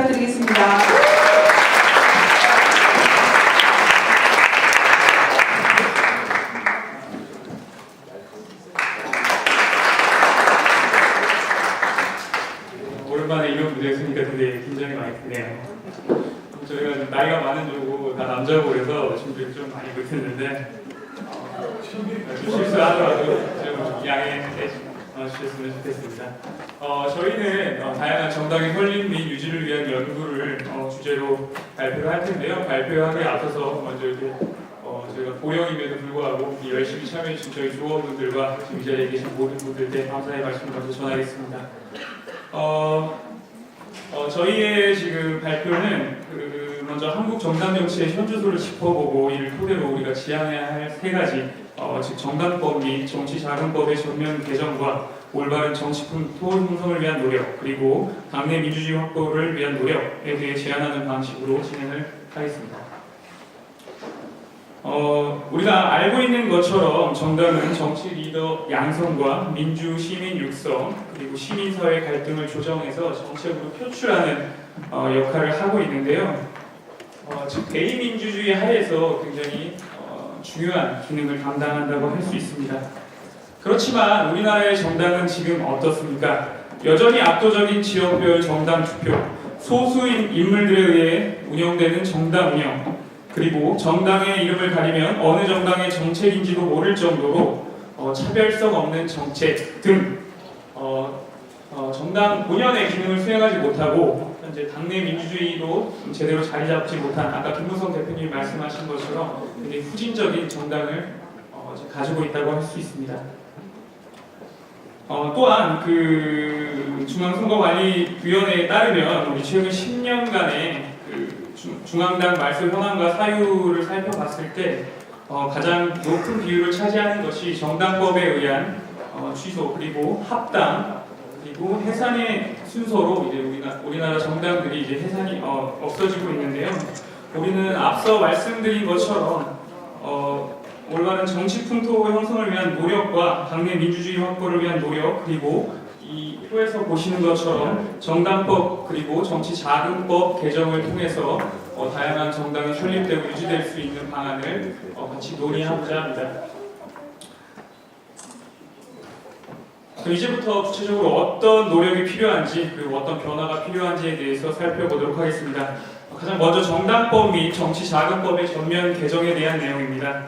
부탁드리겠습니다. 오랜만에 이런 무대에 서니까 되게 긴장이 많이 되네요. 저희가 나이가 많은 쪽고 다 남자고 그래서 준비를 좀 많이 못했는데 실수하더라도 좀 양해해 주셨으면 좋겠습니다. 저희는 다양한 정당의 설립 및 유지를 위한 연구를 주제로 발표를 할 텐데요. 발표하기에 앞서서 먼저 이렇게 저희가 고령임에도 불구하고 열심히 참여해 주신 저희 조원분들과 지금 이 자리에 계신 모든 분들께 감사의 말씀을 먼저 전하겠습니다. 저희의 지금 발표는 먼저 한국 정당 정치의 현주소를 짚어보고 이를 토대로 우리가 지향해야 할 세 가지 즉 정당법 및 정치자금법의 전면 개정과 올바른 정치 풍토 형성을 위한 노력 그리고 당내 민주주의 확보를 위한 노력에 대해 제안하는 방식으로 진행을 하겠습니다. 우리가 알고 있는 것처럼 정당은 정치 리더 양성과 민주 시민 육성 그리고 시민사회 갈등을 조정해서 정책으로 표출하는 역할을 하고 있는데요. 즉 대의민주주의 하에서 굉장히 중요한 기능을 담당한다고 할 수 있습니다. 그렇지만 우리나라의 정당은 지금 어떻습니까? 여전히 압도적인 지역별 정당 투표, 소수인 인물들에 의해 운영되는 정당 운영, 그리고 정당의 이름을 가리면 어느 정당의 정책인지도 모를 정도로 차별성 없는 정책 등 정당 본연의 기능을 수행하지 못하고 현재 당내 민주주의도 제대로 자리 잡지 못한 아까 김무성 대표님이 말씀하신 것처럼 굉장히 후진적인 정당을 가지고 있다고 할 수 있습니다. 또한 그 중앙선거관리위원회에 따르면 우리 최근 10년간의 중앙당 말소 현황과 사유를 살펴봤을 때 가장 높은 비율을 차지하는 것이 정당법에 의한 취소 그리고 합당 그리고 해산의 순서로 이제 우리나라 정당들이 이제 해산이 없어지고 있는데요. 우리는 앞서 말씀드린 것처럼 올바른 정치 풍토 형성을 위한 노력과 당내 민주주의 확보를 위한 노력 그리고 이 표에서 보시는 것처럼 정당법 그리고 정치자금법 개정을 통해서 다양한 정당이 설립되고 유지될 수 있는 방안을 같이 논의하고자 합니다. 이제부터 구체적으로 어떤 노력이 필요한지 그리고 어떤 변화가 필요한지에 대해서 살펴보도록 하겠습니다. 가장 먼저 정당법 및 정치자금법의 전면 개정에 대한 내용입니다.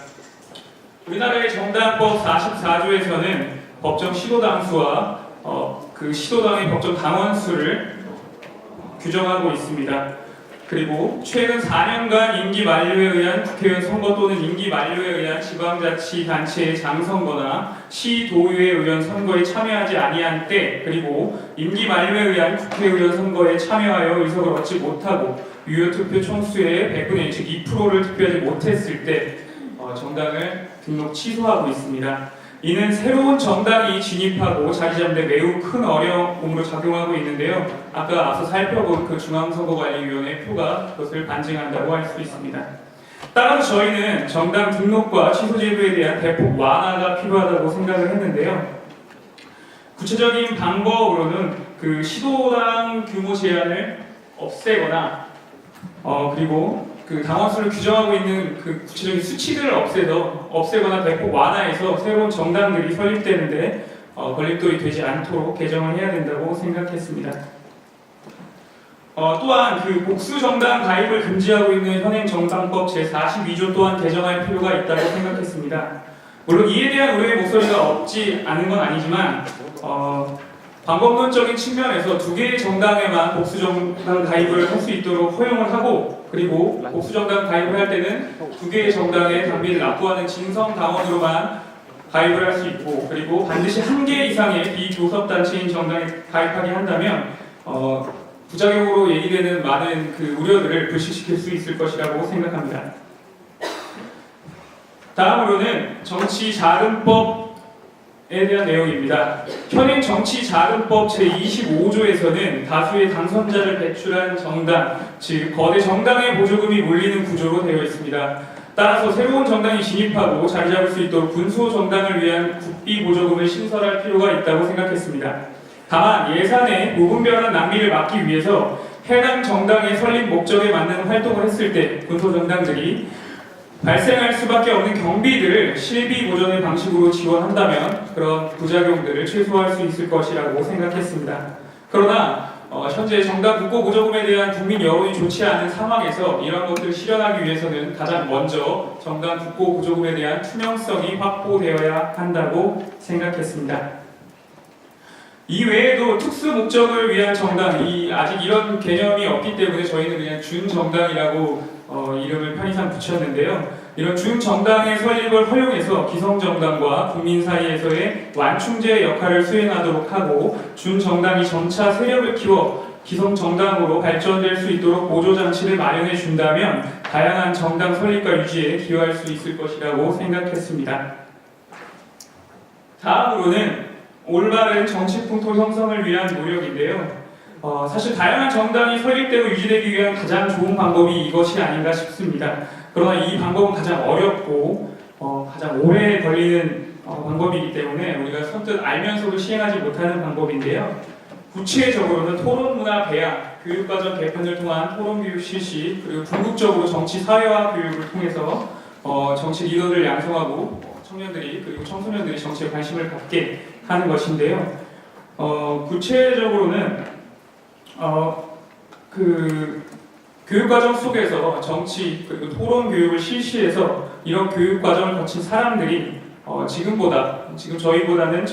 우리나라의 정당법 44조에서는 법정 시도당수와 그 시도당의 법정 당원수를 규정하고 있습니다. 그리고 최근 4년간 임기 만료에 의한 국회의원 선거 또는 임기 만료에 의한 지방자치단체의 장선거나 시도의회 의원 선거에 참여하지 아니한 때 그리고 임기 만료에 의한 국회의원 선거에 참여하여 의석을 얻지 못하고 유효투표 총수의 100분의 1, 즉 2%를 투표하지 못했을 때 정당을 등록 취소하고 있습니다. 이는 새로운 정당이 진입하고 자리 잡는 데 매우 큰 어려움으로 작용하고 있는데요. 아까 앞서 살펴본 그 중앙선거관리위원회 표가 그것을 반증한다고 할 수 있습니다. 따라서 저희는 정당 등록과 취소 제도에 대한 대폭 완화가 필요하다고 생각을 했는데요. 구체적인 방법으로는 그 시도당 규모 제한을 없애거나 그리고 그 당원수를 규정하고 있는 그 구체적인 수치들을 없애거나 대폭 완화해서 새로운 정당들이 설립되는데 걸림돌이 되지 않도록 개정을 해야 된다고 생각했습니다. 또한 그 복수 정당 가입을 금지하고 있는 현행 정당법 제42조 또한 개정할 필요가 있다고 생각했습니다. 물론 이에 대한 우리의 목소리가 없지 않은 건 아니지만 방법론적인 측면에서 두 개의 정당에만 복수정당 가입을 할 수 있도록 허용을 하고 그리고 복수정당 가입을 할 때는 두 개의 정당의 당비를 납부하는 진성당원으로만 가입을 할 수 있고 그리고 반드시 한 개 이상의 비교섭단체인 정당에 가입하게 한다면 부작용으로 얘기되는 많은 그 우려들을 불식시킬 수 있을 것이라고 생각합니다. 다음으로는 정치자금법 에 대한 내용입니다. 현행 정치자금법 제25조에서는 다수의 당선자를 배출한 정당, 즉 거대 정당의 보조금이 몰리는 구조로 되어 있습니다. 따라서 새로운 정당이 진입하고 자리 잡을 수 있도록 군소 정당을 위한 국비 보조금을 신설할 필요가 있다고 생각했습니다. 다만 예산의 무분별한 낭비를 막기 위해서 해당 정당의 설립 목적에 맞는 활동을 했을 때 군소정당들이 발생할 수밖에 없는 경비들을 실비 보전의 방식으로 지원한다면 그런 부작용들을 최소화할 수 있을 것이라고 생각했습니다. 그러나 현재 정당 국고 보조금에 대한 국민 여론이 좋지 않은 상황에서 이런 것들을 실현하기 위해서는 가장 먼저 정당 국고 보조금에 대한 투명성이 확보되어야 한다고 생각했습니다. 이 외에도 특수 목적을 위한 정당, 아직 이런 개념이 없기 때문에 저희는 그냥 준정당이라고 이름을 편의상 붙였는데요. 이런 준정당의 설립을 활용해서 기성정당과 국민 사이에서의 완충제 역할을 수행하도록 하고 준정당이 점차 세력을 키워 기성정당으로 발전될 수 있도록 보조장치를 마련해 준다면 다양한 정당 설립과 유지에 기여할 수 있을 것이라고 생각했습니다. 다음으로는 올바른 정치 풍토 형성을 위한 노력인데요. 사실 다양한 정당이 설립되고 유지되기 위한 가장 좋은 방법이 이것이 아닌가 싶습니다. 그러나 이 방법은 가장 어렵고 가장 오래 걸리는 방법이기 때문에 우리가 선뜻 알면서도 시행하지 못하는 방법인데요. 구체적으로는 토론문화 배양, 교육과정 개편을 통한 토론교육 실시, 그리고 궁극적으로 정치 사회화 교육을 통해서 정치 리더를 양성하고 청년들이 그리고 청소년들이 정치에 관심을 갖게 하는 것인데요. 구체적으로는 교육과정 속에서 정치 그리고 토론 교육을 실시해서 이런 교육과정을 거친 사람들이 지금 저희보다는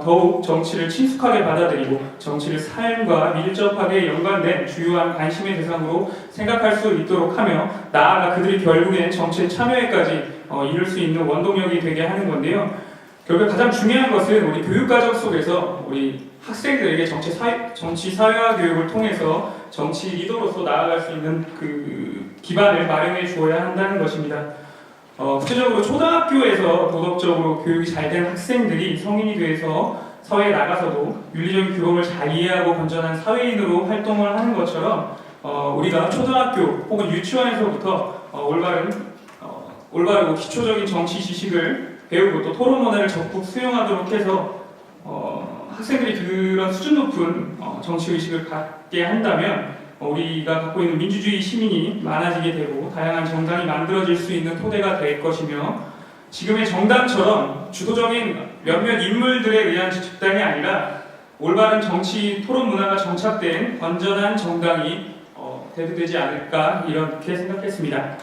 더욱 정치를 친숙하게 받아들이고 정치를 삶과 밀접하게 연관된 주요한 관심의 대상으로 생각할 수 있도록 하며 나아가 그들이 결국엔 정치에 참여에까지 이룰 수 있는 원동력이 되게 하는 건데요. 결국 가장 중요한 것은 우리 교육과정 속에서 우리 학생들에게 정치 사회화 교육을 통해서 정치 리더로서 나아갈 수 있는 그 기반을 마련해 주어야 한다는 것입니다. 구체적으로 초등학교에서 도덕적으로 교육이 잘 된 학생들이 성인이 돼서 사회에 나가서도 윤리적인 규범을 잘 이해하고 건전한 사회인으로 활동을 하는 것처럼 우리가 초등학교 혹은 유치원에서부터 올바르고 기초적인 정치 지식을 배우고 또 토론 문화를 적극 수용하도록 해서 학생들이 그런 수준 높은 정치의식을 갖게 한다면 우리가 갖고 있는 민주주의 시민이 많아지게 되고 다양한 정당이 만들어질 수 있는 토대가 될 것이며 지금의 정당처럼 주도적인 몇몇 인물들에 의한 집단이 아니라 올바른 정치 토론 문화가 정착된 건전한 정당이 대두되지 않을까 이렇게 생각했습니다.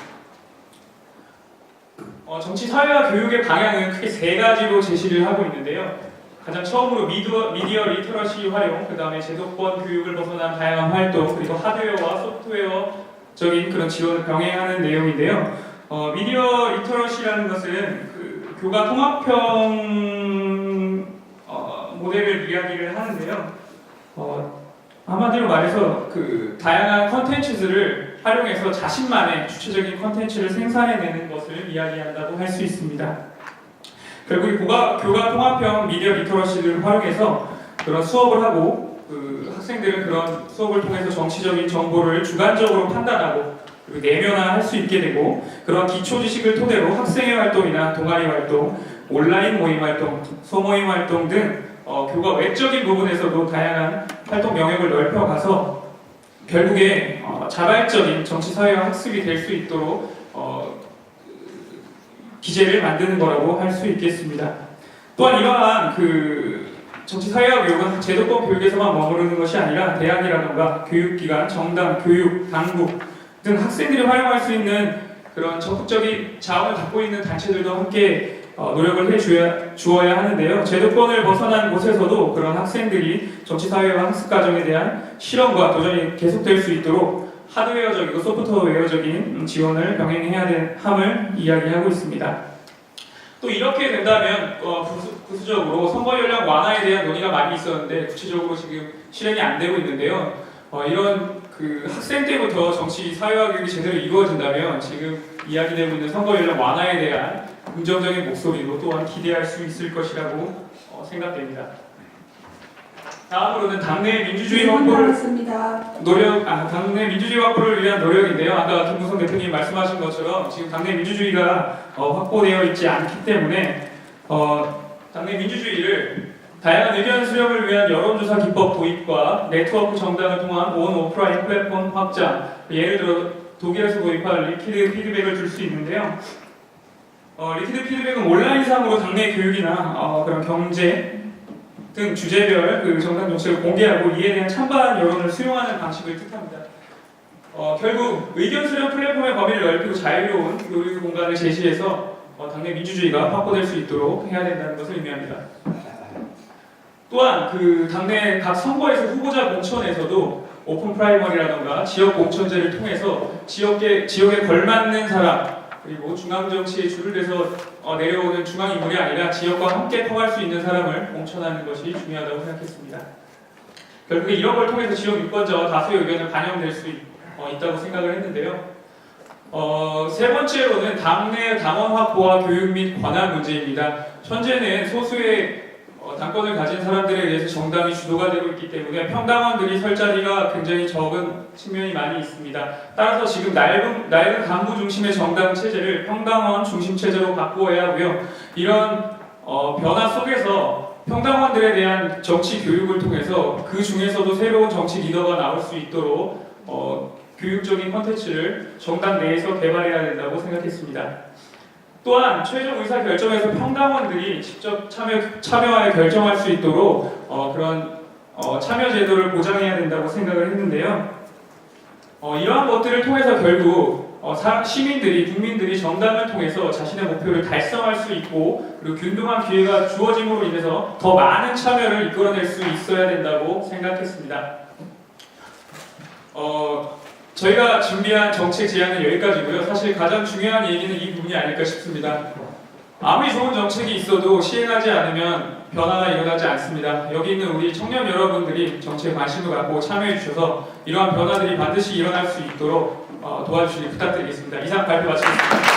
정치 사회화 교육의 방향은 크게 세 가지로 제시를 하고 있는데요. 가장 처음으로 미디어 리터러시 활용, 그 다음에 제도권 교육을 벗어난 다양한 활동, 그리고 하드웨어와 소프트웨어적인 그런 지원을 병행하는 내용인데요. 미디어 리터러시라는 것은 그 교과 통합형 모델을 이야기를 하는데요. 한마디로 말해서 그 다양한 컨텐츠들을 활용해서 자신만의 주체적인 컨텐츠를 생산해내는 것을 이야기한다고 할 수 있습니다. 결국 교과 통합형 미디어 리터러시를 활용해서 그런 수업을 하고 그 학생들은 그런 수업을 통해서 정치적인 정보를 주관적으로 판단하고 그리고 내면화할 수 있게 되고 그런 기초 지식을 토대로 학생회 활동이나 동아리 활동, 온라인 모임 활동, 소모임 활동 등 교과 외적인 부분에서도 다양한 활동 영역을 넓혀가서 결국에 자발적인 정치사회화 학습이 될 수 있도록 기제를 만드는 거라고 할 수 있겠습니다. 또한 이러한 그 정치사회화 교육은 제도권 교육에서만 머무르는 것이 아니라 대학이라던가 교육기관, 정당, 교육, 당국 등 학생들이 활용할 수 있는 그런 적극적인 자원을 갖고 있는 단체들도 함께 노력을 주어야 하는데요. 제도권을 벗어난 곳에서도 그런 학생들이 정치사회화 학습과정에 대한 실험과 도전이 계속될 수 있도록 하드웨어적이고 소프트웨어적인 지원을 병행해야 함을 이야기하고 있습니다. 또 이렇게 된다면 부수적으로 선거 연령 완화에 대한 논의가 많이 있었는데 구체적으로 지금 실행이 안 되고 있는데요. 이런 그 학생 때부터 정치 사회화 교육이 제대로 이루어진다면 지금 이야기되고 있는 선거 연령 완화에 대한 긍정적인 목소리도 또한 기대할 수 있을 것이라고 생각됩니다. 다음으로는 당내 민주주의 확보를 당내 민주주의 확보를 위한 노력인데요. 아까 김무성 대표님 말씀하신 것처럼 지금 당내 민주주의가 확보되어 있지 않기 때문에 당내 민주주의를 다양한 의견 수렴을 위한 여론조사 기법 도입과 네트워크 정당을 통한 온 오프라인 플랫폼 확장, 예를 들어 독일에서 도입할 리퀴드 피드백을 줄 수 있는데요. 리퀴드 피드백은 온라인상으로 당내 교육이나 그런 경제 등 주제별 그 정당 정책을 공개하고 이에 대한 찬반 여론을 수용하는 방식을 뜻합니다. 결국 의견 수렴 플랫폼의 범위를 넓히고 자유로운 교류 공간을 제시해서 당내 민주주의가 확보될 수 있도록 해야 된다는 것을 의미합니다. 또한 그 당내 각 선거에서 후보자 공천에서도 오픈 프라이머리라던가 지역 공천제를 통해서 지역에 걸맞는 사람 그리고 중앙 정치에 줄을 대서 내려오는 중앙 인물이 아니라 지역과 함께 통할 수 있는 사람을 공천하는 것이 중요하다고 생각했습니다. 결국에 이런 걸 통해서 지역 유권자와 다수의 의견을 반영될 수 있다고 생각을 했는데요. 세 번째로는 당내 당원 확보와 교육 및 권한 문제입니다. 현재는 소수의 당권을 가진 사람들에 의해서 정당이 주도가 되고 있기 때문에 평당원들이 설 자리가 굉장히 적은 측면이 많이 있습니다. 따라서 지금 낡은 간부 중심의 정당 체제를 평당원 중심 체제로 바꾸어야 하고요. 이런 변화 속에서 평당원들에 대한 정치 교육을 통해서 그 중에서도 새로운 정치 리더가 나올 수 있도록 교육적인 콘텐츠를 정당 내에서 개발해야 된다고 생각했습니다. 또한 최종 의사 결정에서 평당원들이 직접 참여하여 결정할 수 있도록 그런 참여 제도를 보장해야 된다고 생각을 했는데요. 이러한 것들을 통해서 결국 국민들이 정당을 통해서 자신의 목표를 달성할 수 있고 그리고 균등한 기회가 주어짐으로 인해서 더 많은 참여를 이끌어낼 수 있어야 된다고 생각했습니다. 저희가 준비한 정책 제안은 여기까지고요. 사실 가장 중요한 얘기는 이 부분이 아닐까 싶습니다. 아무리 좋은 정책이 있어도 시행하지 않으면 변화가 일어나지 않습니다. 여기 있는 우리 청년 여러분들이 정책에 관심을 갖고 참여해 주셔서 이러한 변화들이 반드시 일어날 수 있도록 도와주시기 부탁드리겠습니다. 이상 발표 마치겠습니다.